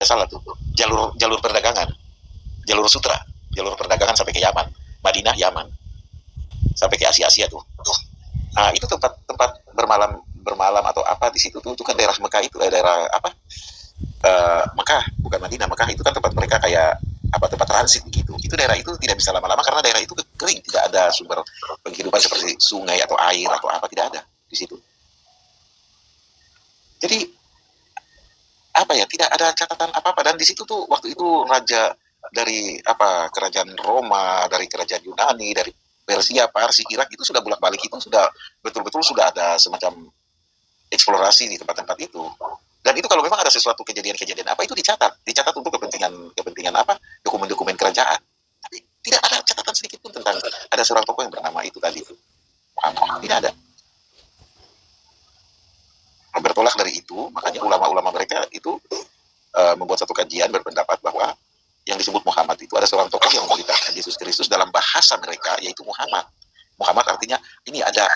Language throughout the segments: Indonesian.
salah tuh, jalur jalur perdagangan, jalur sutra, jalur perdagangan sampai ke Yaman, Madinah, Yaman, sampai ke Asia tuh. Nah, itu tempat tempat bermalam bermalam atau apa di situ tuh, itu kan daerah Mekah itu, daerah apa? Mekah, bukan Madinah. Mekah itu kan tempat mereka kayak apa, tempat transit begitu. Itu daerah itu tidak bisa lama-lama karena daerah itu kering, tidak ada sumber penghidupan seperti sungai atau air atau apa, tidak ada di situ. Jadi apa ya, tidak ada catatan apa-apa, dan di situ tuh waktu itu raja dari apa, kerajaan Roma, dari kerajaan Yunani, dari Persia, Parsi, Irak itu sudah bolak-balik, itu sudah betul-betul sudah ada semacam eksplorasi di tempat-tempat itu. Dan itu kalau memang ada sesuatu kejadian-kejadian apa, itu dicatat untuk kepentingan apa, dokumen-dokumen kerajaan. Tapi tidak ada catatan sedikit pun tentang ada seorang tokoh yang bernama itu tadi itu. Tidak ada. Bertolak dari itu, makanya ulama-ulama mereka itu membuat satu kajian, berpendapat bahwa yang disebut Muhammad itu ada seorang tokoh yang memberitakan Yesus Kristus dalam bahasa mereka, yaitu Muhammad. Muhammad artinya ini ada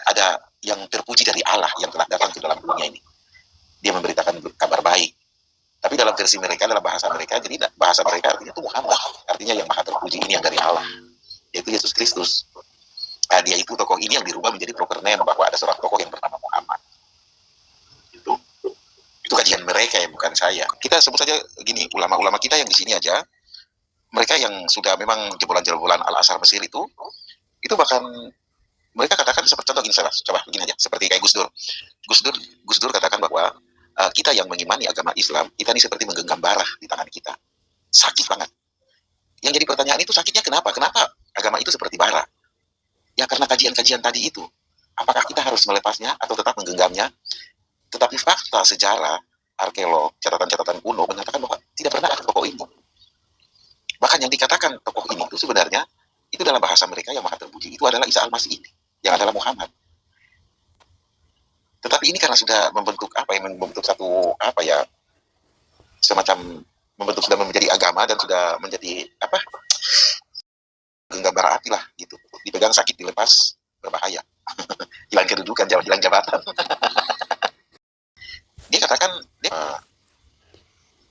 yang terpuji dari Allah yang telah datang ke dalam dunia ini. Dia memberitakan kabar baik. Tapi dalam versi mereka, dalam bahasa mereka, jadi bahasa mereka artinya itu Muhammad, artinya yang maha terpuji, ini yang dari Allah, yaitu Yesus Kristus. Nah, dia itu tokoh ini yang dirubah menjadi proper name bahwa ada seorang tokoh yang bernama Muhammad. Itu kajian mereka ya, bukan saya. Kita sebut saja gini, ulama-ulama kita yang di sini aja, mereka yang sudah memang jebolan-jebolan Al-Azhar Mesir itu bahkan mereka katakan seperti contoh gini, coba begini aja, seperti kayak Gus Dur katakan bahwa kita yang mengimani agama Islam, kita ini seperti menggenggam bara di tangan kita, sakit banget. Yang jadi pertanyaan itu, sakitnya kenapa? Kenapa agama itu seperti bara? Ya karena kajian-kajian tadi itu. Apakah kita harus melepasnya atau tetap menggenggamnya? Tetapi fakta sejarah, arkeolog, catatan-catatan kuno mengatakan bahwa tidak pernah ada tokoh ini. Bahkan yang dikatakan tokoh ini itu sebenarnya, itu dalam bahasa mereka yang maha terpuji, itu adalah Isa Al-Masih ini, yang adalah Muhammad. Tetapi ini karena sudah membentuk apa yang membentuk satu apa ya, semacam membentuk, sudah menjadi agama dan sudah menjadi apa, genggam bara api lah gitu. Dipegang sakit, dilepas berbahaya. Hilang kedudukan, hilang jabatan. Dia katakan,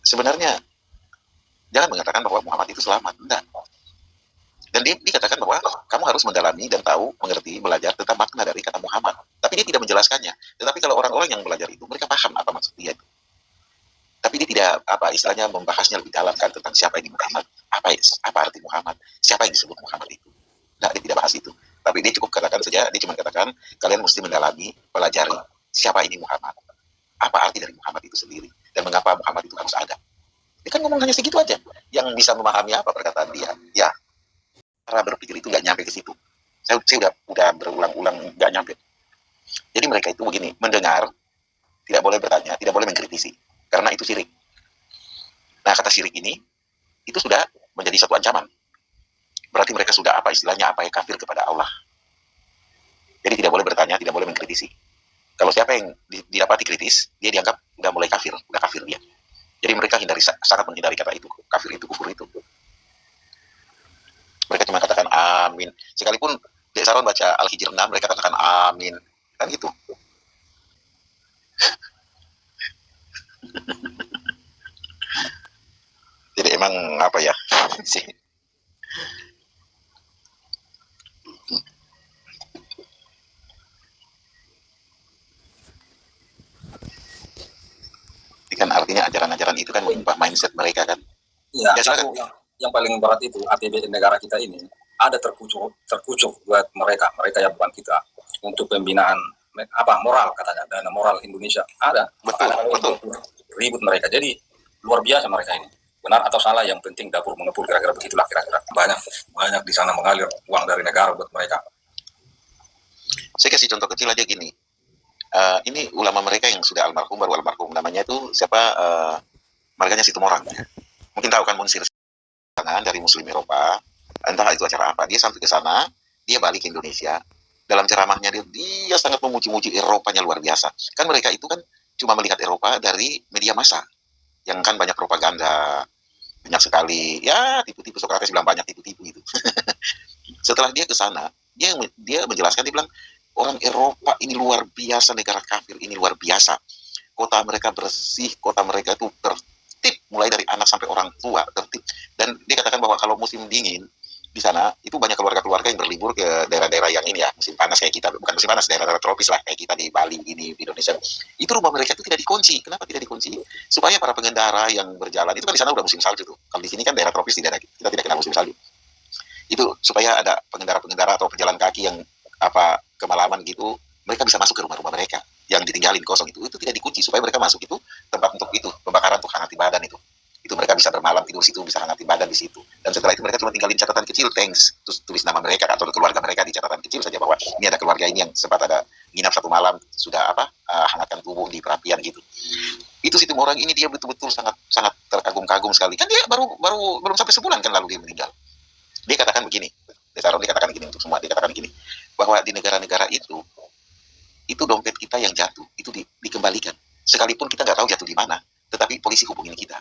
sebenarnya jangan mengatakan bahwa Muhammad itu selamat, enggak. Dan dia katakan bahwa kamu harus mendalami dan tahu, mengerti, belajar tentang makna dari kata Muhammad. Tapi dia tidak menjelaskannya. Tetapi kalau orang-orang yang belajar itu, mereka paham apa maksud dia itu. Tapi dia tidak apa istilahnya membahasnya lebih dalam kan tentang siapa ini Muhammad, apa arti Muhammad, siapa yang disebut Muhammad itu. Nah, dia tidak bahas itu. Tapi dia cukup katakan saja, dia cuma katakan kalian mesti mendalami, pelajari siapa ini Muhammad, apa arti dari Muhammad itu sendiri, dan mengapa Muhammad itu harus ada. Dia kan ngomong hanya segitu aja. Yang bisa memahami apa perkataan dia, ya cara berpikir itu nggak nyampe ke situ. Saya udah berulang-ulang nggak nyampe. Jadi mereka itu begini, mendengar, tidak boleh bertanya, tidak boleh mengkritisi, karena itu syirik. Nah, kata syirik ini, itu sudah menjadi satu ancaman. Berarti mereka sudah apa istilahnya, apa ya, kafir kepada Allah. Jadi tidak boleh bertanya, tidak boleh mengkritisi. Kalau siapa yang didapati kritis, dia dianggap udah mulai kafir, udah kafir dia. Jadi mereka sangat menghindari kata itu, kafir itu, kufur itu. Mereka cuma katakan amin. Sekalipun Dek Saron baca Al-Hijr 6, mereka katakan amin. Kan gitu. Jadi emang apa ya sih. Kan artinya ajaran-ajaran itu kan mengubah mindset mereka kan. Iya, yang paling berat itu APBN negara kita ini ada terkucuk buat mereka yang bukan kita, untuk pembinaan apa moral, katanya dana moral Indonesia ada. Betul. Ribut mereka, jadi luar biasa mereka ini. Benar atau salah, yang penting dapur mengepul, kira-kira begitulah kira-kira. Banyak di sana mengalir uang dari negara buat mereka. Saya kasih contoh kecil aja gini. Ini ulama mereka yang sudah almarhum, baru almarhum, namanya itu siapa, marganya Situmorang. Mungkin tahu kan, Munsir dari Muslim Eropa, entah itu acara apa, dia sampai ke sana, dia balik ke Indonesia, dalam ceramahnya dia sangat memuji-muji Eropanya luar biasa. Kan mereka itu kan cuma melihat Eropa dari media massa, yang kan banyak propaganda, banyak sekali, ya tipu-tipu, Sokrates bilang banyak tipu-tipu itu. Setelah dia ke sana, dia menjelaskan, dia bilang, orang Eropa ini luar biasa, negara kafir ini luar biasa. Kota mereka bersih, kota mereka itu tertib, mulai dari anak anak-anak sampai orang tua tertib. Dan dia katakan bahwa kalau musim dingin di sana itu banyak keluarga-keluarga yang berlibur ke daerah-daerah yang ini ya, musim panas kayak kita, bukan musim panas, daerah-daerah tropis lah kayak kita di Bali ini, di Indonesia. Itu rumah mereka itu tidak dikunci. Kenapa tidak dikunci? Supaya para pengendara yang berjalan, itu kan di sana udah musim salju tuh. Kalau di sini kan daerah tropis, di daerah kita tidak kena musim salju. Itu supaya ada pengendara-pengendara atau pejalan kaki yang kemalaman gitu, mereka bisa masuk ke rumah-rumah mereka yang ditinggalin kosong itu tidak dikunci, supaya mereka masuk itu tempat untuk itu pembakaran untuk hangati badan itu mereka bisa bermalam tidur situ, bisa hangati badan di situ. Dan setelah itu mereka cuma tinggalin catatan kecil, thanks, terus tulis nama mereka atau keluarga mereka di catatan kecil saja bahwa ini ada keluarga ini yang sempat ada nginap satu malam, sudah hangatkan tubuh di perapian gitu. Itu si orang ini dia betul-betul sangat sangat terkagum-kagum sekali. Kan dia baru belum sampai sebulan kan lalu dia meninggal. Dia katakan begini, dia katakan begini untuk semua, dia katakan begini, bahwa di negara-negara itu dompet kita yang jatuh, itu dikembalikan. Sekalipun kita nggak tahu jatuh di mana, tetapi polisi hubungin kita.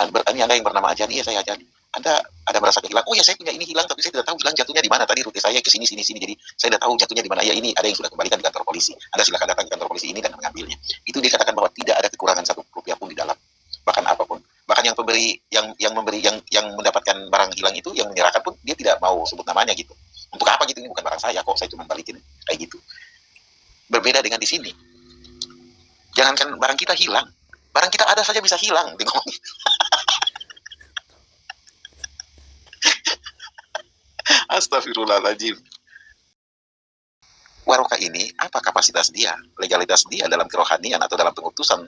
Ini Anda yang bernama Ajani, ya saya Ajani. Anda ada merasa hilang? Oh ya, saya punya ini hilang, tapi saya tidak tahu hilang jatuhnya di mana. Tadi rute saya ke sini, jadi saya tidak tahu jatuhnya di mana. Ya ini ada yang sudah kembalikan di kantor polisi. Anda silakan datang ke kantor polisi ini dan mengambilnya. Itu dikatakan bahwa tidak ada kekurangan satu rupiah pun di dalam, bahkan apapun. Bahkan yang pemberi, yang mendapatkan barang hilang itu, yang menyerahkan pun dia tidak mau sebut namanya gitu. Untuk apa gitu, ini bukan barang saya kok, saya cuma balikin kayak gitu. Berbeda dengan di sini. Jangankan barang kita hilang, barang kita ada saja bisa hilang, di ngomongin. Astagfirullahaladzim. Warokah ini, apa kapasitas dia, legalitas dia dalam kerohanian atau dalam pengutusan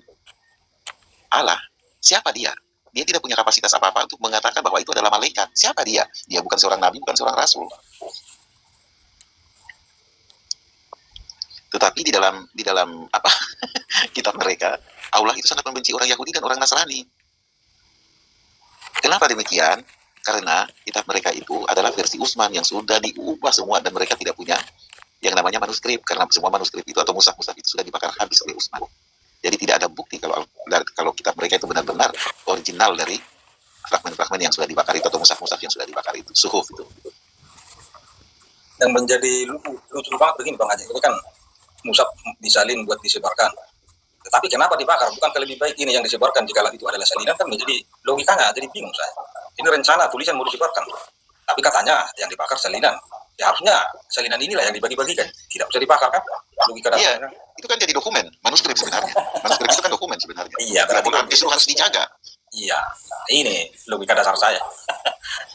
Allah? Siapa dia? Dia tidak punya kapasitas apa-apa untuk mengatakan bahwa itu adalah malaikat. Siapa dia? Dia bukan seorang nabi, bukan seorang rasul. Tetapi di dalam kitab mereka, Allah itu sangat membenci orang Yahudi dan orang Nasrani. Kenapa demikian? Karena kitab mereka itu adalah versi Utsman yang sudah diubah semua, dan mereka tidak punya yang namanya manuskrip, karena semua manuskrip itu atau mushaf-mushaf itu sudah dibakar habis oleh Utsman. Jadi tidak ada bukti kalau kitab mereka itu benar-benar original dari fragmen-fragmen yang sudah dibakar itu atau mushaf-mushaf yang sudah dibakar itu, suhuf itu. Yang menjadi lucu banget begini Bang Haji, ini kan mushaf disalin buat disebarkan. Tetapi kenapa dibakar? Bukankah lebih baik ini yang disebarkan jika itu adalah salinan? Kan menjadi logikanya, jadi bingung saya. Ini rencana tulisan mau disebarkan, tapi katanya yang dibakar salinan. Ya harusnya salinan inilah yang dibagi-bagikan, tidak bisa dibakar kan? Logika dasarnya. Iya, itu kan jadi dokumen, manuskrip sebenarnya. Manuskrip itu kan dokumen sebenarnya. Iya, berarti justru harus dijaga. Iya, ini logika dasar saya.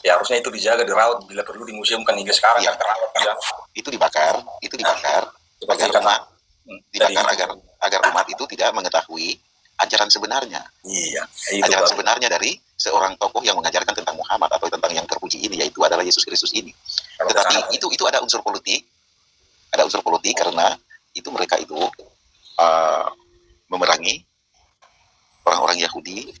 Ya harusnya itu dijaga, dirawat, bila perlu dimuseumkan hingga sekarang kan terawat ya. Itu dibakar agar umat itu tidak mengetahui ajaran sebenarnya. Iya, ajaran sebenarnya dari seorang tokoh yang mengajarkan tentang Muhammad atau tentang yang terpuji ini, yaitu adalah Yesus Kristus ini. Tetapi itu ada unsur politik, karena itu mereka itu memerangi orang-orang Yahudi,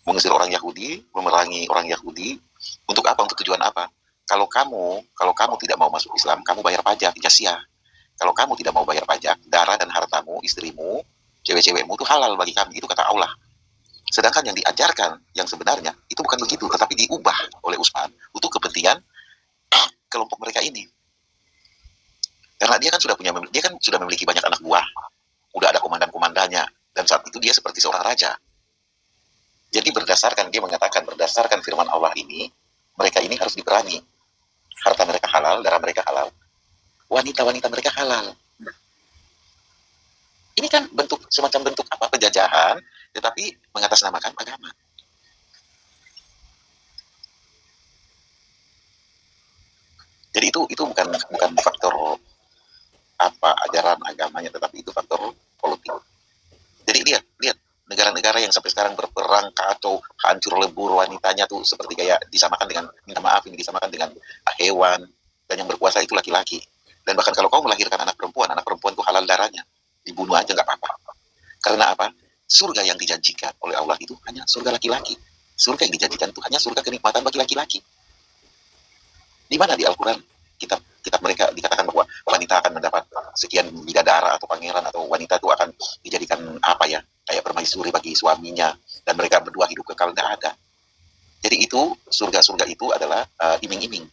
mengusir orang Yahudi, memerangi orang Yahudi. Untuk apa? Untuk tujuan apa? Kalau kamu tidak mau masuk Islam, kamu bayar pajak, jazyah. Kalau kamu tidak mau bayar pajak, darah dan hartamu, istrimu, cewek-cewekmu itu halal bagi kami. Itu kata Allah. Sedangkan yang diajarkan yang sebenarnya itu bukan begitu, tetapi diubah oleh Utsman untuk kepentingan kelompok mereka ini. Karena dia kan sudah memiliki banyak anak buah, udah ada komandan-komandannya, dan saat itu dia seperti seorang raja. Jadi dia mengatakan berdasarkan firman Allah ini, mereka ini harus diperangi. Harta mereka halal, darah mereka halal, wanita-wanita mereka halal. Ini kan semacam bentuk penjajahan, tetapi mengatasnamakan agama. Jadi itu bukan faktor ajaran agamanya, tetapi itu faktor politik. Jadi lihat negara-negara yang sampai sekarang berperang, kacau, hancur lebur, wanitanya tuh seperti kayak disamakan dengan, minta maaf, ini disamakan dengan hewan, dan yang berkuasa itu laki-laki. Dan bahkan kalau kau melahirkan anak perempuan itu halal darahnya, dibunuh aja nggak apa-apa. Karena apa? Surga yang dijanjikan oleh Allah itu hanya surga laki-laki. Surga yang dijanjikan itu hanya surga kenikmatan bagi laki-laki. Di mana di Al-Quran kitab mereka dikatakan bahwa wanita akan mendapat sekian bidadara atau pangeran, atau wanita itu akan dijadikan kayak permaisuri bagi suaminya, dan mereka berdua hidup kekal? Nggak ada. Jadi itu surga itu adalah iming-iming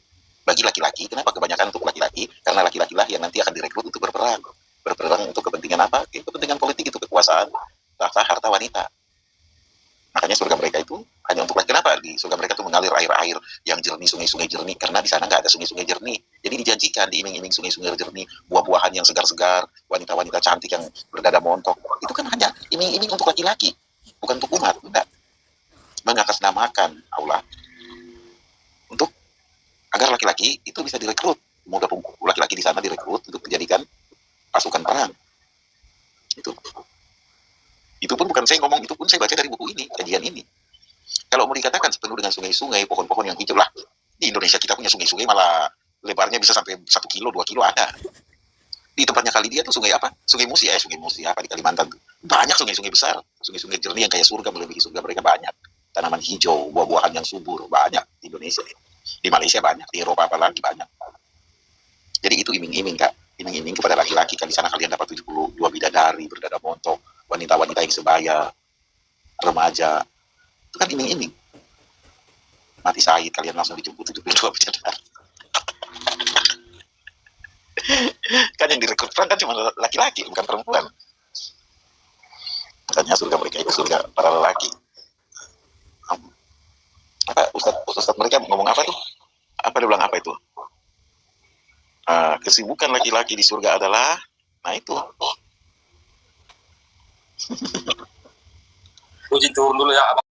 bagi laki-laki. Kenapa kebanyakan untuk laki-laki? Karena laki-laki lah yang nanti akan direkrut untuk berperang untuk kepentingan apa? Kepentingan politik, itu kekuasaan, harta wanita. Makanya surga mereka itu hanya untuk laki. Kenapa di surga mereka itu mengalir air-air yang jernih, sungai-sungai jernih? Karena di sana nggak ada sungai-sungai jernih. Jadi dijanjikan, diiming-iming sungai-sungai jernih, buah-buahan yang segar-segar, wanita-wanita cantik yang berdada montok. Itu kan hanya iming-iming untuk laki-laki, bukan untuk umat. Enggak. Mengatasnamakan Allah untuk agar laki-laki itu bisa direkrut. Mudah laki-laki di sana direkrut untuk dijadikan pasukan perang. Itu pun bukan saya ngomong, itu pun saya baca dari buku ini, kajian ini. Kalau mau dikatakan sepenuh dengan sungai-sungai, pohon-pohon yang hijau lah, di Indonesia kita punya sungai-sungai malah lebarnya bisa sampai 1 kilo, 2 kilo ada. Di tempatnya kali dia tuh sungai apa? Sungai Musi apa di Kalimantan tuh. Banyak sungai-sungai besar, sungai-sungai jernih yang kayak surga, melebihi surga mereka banyak. Tanaman hijau, buah-buahan yang subur, banyak di Indonesia. Di Malaysia banyak, di Eropa apalagi banyak. Jadi itu iming-iming, Kak. Iming-iming kepada laki-laki, kan di sana kalian dapat 72 bidadari, berdada montok, wanita-wanita yang sebaya, remaja. Itu kan iming-iming. Mati syahid, kalian langsung dijemput 72 bidadari. Kan yang direkrut perang kan cuma laki-laki, bukan perempuan. Makanya surga mereka itu surga para lelaki. Apa ustaz mereka ngomong apa tuh? Apa dia bilang apa itu? Kesibukan laki-laki di surga adalah, nah itu. Puji turun dulu ya, Abang.